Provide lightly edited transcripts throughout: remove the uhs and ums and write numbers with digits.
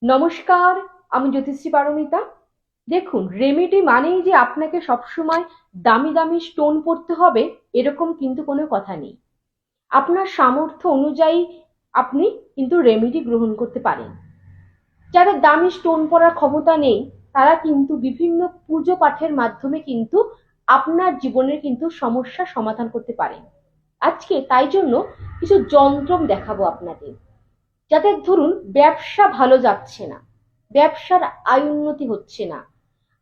নমস্কার, আমি জ্যোতিষী পারমিতা। দেখুন, রেমেডি মানেই যে আপনাকে সবসময় দামি দামি স্টোন পড়তে হবে এরকম কিন্তু কোনো কথা নেই। আপনার সামর্থ্য অনুযায়ী আপনি কিন্তু রেমেডি গ্রহণ করতে পারেন। যাদের দামি স্টোন পরার ক্ষমতা নেই তারা কিন্তু বিভিন্ন পুজো পাঠের মাধ্যমে কিন্তু আপনার জীবনের কিন্তু সমস্যা সমাধান করতে পারেন। আজকে তাই জন্য কিছু যন্ত্রম দেখাবো আপনাদের, যাদের ধরুন ব্যবসা ভালো যাচ্ছে না, ব্যবসার আয় উন্নতি হচ্ছে না,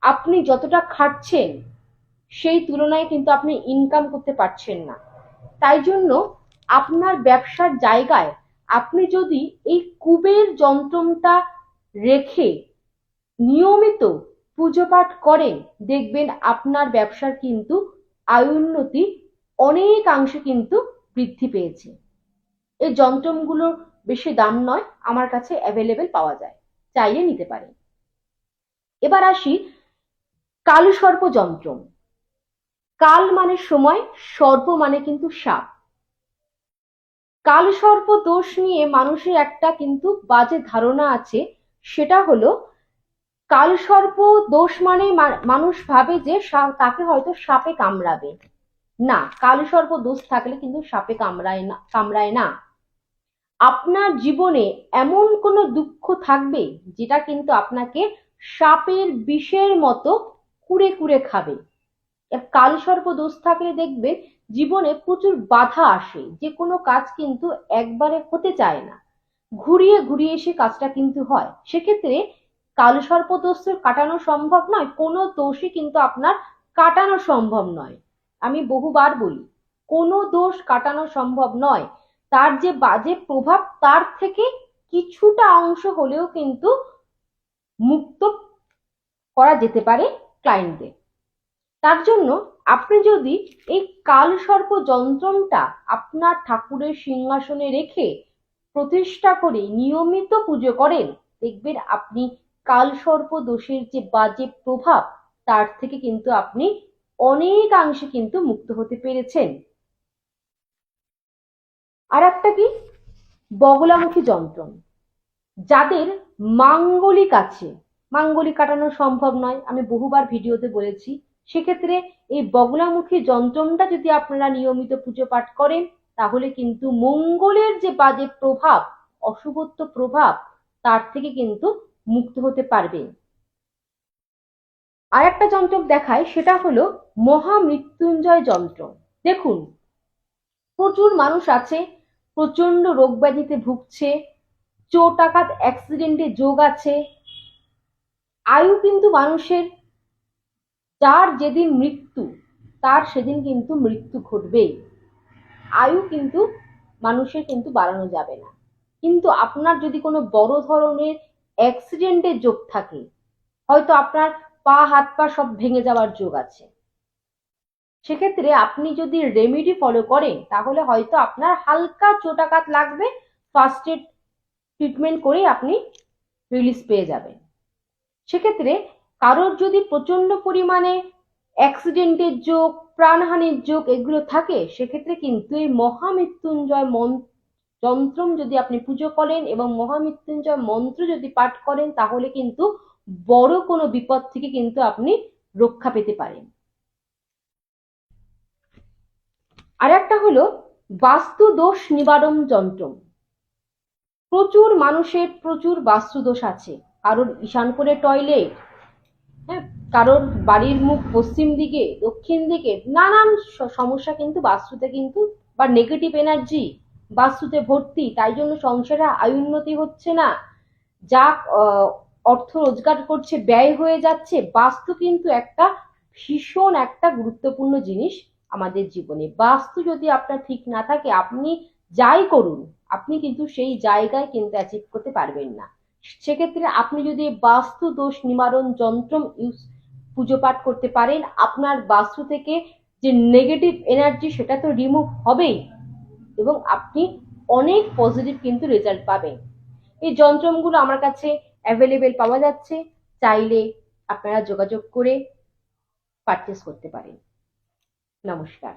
আপনি যতটা খাটছেন সেই তুলনায় কিন্তু আপনি ইনকাম করতে পারছেন না। তাই জন্য আপনার ব্যবসার জায়গায় আপনি যদি এই কুবের যন্ত্রটা রেখে নিয়মিত পুজো পাঠ করেন, দেখবেন আপনার ব্যবসার কিন্তু আয় উন্নতি অনেকাংশে কিন্তু বৃদ্ধি পেয়েছে। এই যন্ত্রগুলোর বেশি দাম নয়, আমার কাছে অ্যাভেলেবেল পাওয়া যায়, চাইলে নিতে পারেন। এবার আসি কালসর্প যন্ত্র। কাল মানে সময়, সর্প মানে কিন্তু সাপ। কালসর্প দোষ নিয়ে মানুষের একটা কিন্তু বাজে ধারণা আছে, সেটা হলো কালসর্প দোষ মানে মানুষ ভাবে যে তাকে হয়তো সাপে কামড়াবে। না, কালসর্প দোষ থাকলে কিন্তু সাপে কামড়ায় না। আপনার জীবনে এমন কোনো দুঃখ থাকবে যেটা কিন্তু আপনাকে সাপের বিষের মতো কুড়ে কুড়ে খাবে। কালসর্প দোষ থাকলে দেখবে জীবনে প্রচুর বাধা আসে, যে কোনো কাজ কিন্তু একবারে হতে চায় না, ঘুরিয়ে ঘুরিয়ে সে কাজটা কিন্তু হয়। সেক্ষেত্রে কালসর্প দোষ তো কাটানো সম্ভব নয়, কোনো দোষই কিন্তু আপনার কাটানো সম্ভব নয়। আমি বহুবার বলি, কোনো দোষ কাটানো সম্ভব নয়। তার যে বাজে প্রভাব তার থেকে কিছুটা অংশ হলেও কিন্তু মুক্ত করা যেতে পারে ক্লায়েন্টদের। তার জন্য আপনি যদি এই কালসর্প যন্ত্রটা আপনার ঠাকুরের সিংহাসনে রেখে প্রতিষ্ঠা করে নিয়মিত পুজো করেন, দেখবেন আপনি কালসর্প দোষের যে বাজে প্রভাব তার থেকে কিন্তু আপনি অনেকাংশে কিন্তু মুক্ত হতে পেরেছেন। আর একটা কি, বগলামুখী যন্ত্র। যাদের মাঙ্গলিক আছে, মাঙ্গলিক কাটানো সম্ভব নয়, আমি বহুবার ভিডিওতে বলেছি, সেক্ষেত্রে এই বগলামুখী যন্ত্রটা যদি আপনারা নিয়মিত পুজো পাঠ করেন, তাহলে কিন্তু মঙ্গলের যে বাজে প্রভাব, অশুভত্ব প্রভাব, তার থেকে কিন্তু মুক্ত হতে পারবেন। আর একটা যন্ত্র দেখায়, সেটা হলো মহামৃত্যুঞ্জয় যন্ত্র। দেখুন, প্রচুর মানুষ আছে প্রচন্ড রোগ ব্যাধিতে ভুগছে, চোট আঘাত অ্যাক্সিডেন্টে যোগ আছে। আয়ু কিন্তু মানুষের, যার যেদিন মৃত্যু তার সেদিন কিন্তু মৃত্যু ঘটবে। আয়ু কিন্তু মানুষের কিন্তু বাড়ানো যাবে না। কিন্তু আপনার যদি কোনো বড় ধরনের অ্যাক্সিডেন্টের যোগ থাকে, হয়তো আপনার পা হাত পা সব ভেঙে যাওয়ার যোগ আছে, সেক্ষেত্রে আপনি যদি রেমেডি ফলো করেন তাহলে হয়তো আপনার হালকা চোটাঘাত লাগবে, ফার্স্ট এড ট্রিটমেন্ট করে আপনি রিলিজ পেয়ে যাবেন। সেক্ষেত্রে কারোর যদি প্রচন্ড পরিমাণে অ্যাক্সিডেন্টের যোগ, প্রাণহানির যোগ এগুলো থাকে, সেক্ষেত্রে কিন্তু এই মহামৃত্যুঞ্জয় যন্ত্র যদি আপনি পুজো করেন এবং মহামৃত্যুঞ্জয় মন্ত্র যদি পাঠ করেন, তাহলে কিন্তু বড় কোনো বিপদ থেকে কিন্তু আপনি রক্ষা পেতে পারেন। আর একটা হলো বাস্তু দোষ নিবারণ যন্ত্র। প্রচুর মানুষের প্রচুর বাস্তু দোষ আছে, কারোর ঈশান কোণে টয়লেট, হ্যাঁ, কারোর বাড়ির মুখ পশ্চিম দিকে, দক্ষিণ দিকে, নানান সমস্যা কিন্তু বাস্তুতে কিন্তু, বা নেগেটিভ এনার্জি বাস্তুতে ভর্তি। তাই জন্য সংসারে আয় উন্নতি হচ্ছে না, যা অর্থ রোজগার করছে ব্যয় হয়ে যাচ্ছে। বাস্তু কিন্তু একটা ভীষণ একটা গুরুত্বপূর্ণ জিনিস আমাদের জীবনে। বাস্তু যদি আপনার ঠিক না থাকে, আপনি যাই করুন আপনি কিন্তু সেই জায়গায় কিন্তু অ্যাচিভ করতে পারবেন না। সেক্ষেত্রে আপনি যদি বাস্তু দোষ নিবারণ যন্ত্র পুজো পাঠ করতে পারেন, আপনার বাস্তু থেকে যে নেগেটিভ এনার্জি সেটা তো রিমুভ হবেই, এবং আপনি অনেক পজিটিভ কিন্তু রেজাল্ট পাবেন। এই যন্ত্রগুলো আমার কাছে অ্যাভেলেবেল পাওয়া যাচ্ছে, চাইলে আপনারা যোগাযোগ করে পারচেস করতে পারেন। নমস্কার।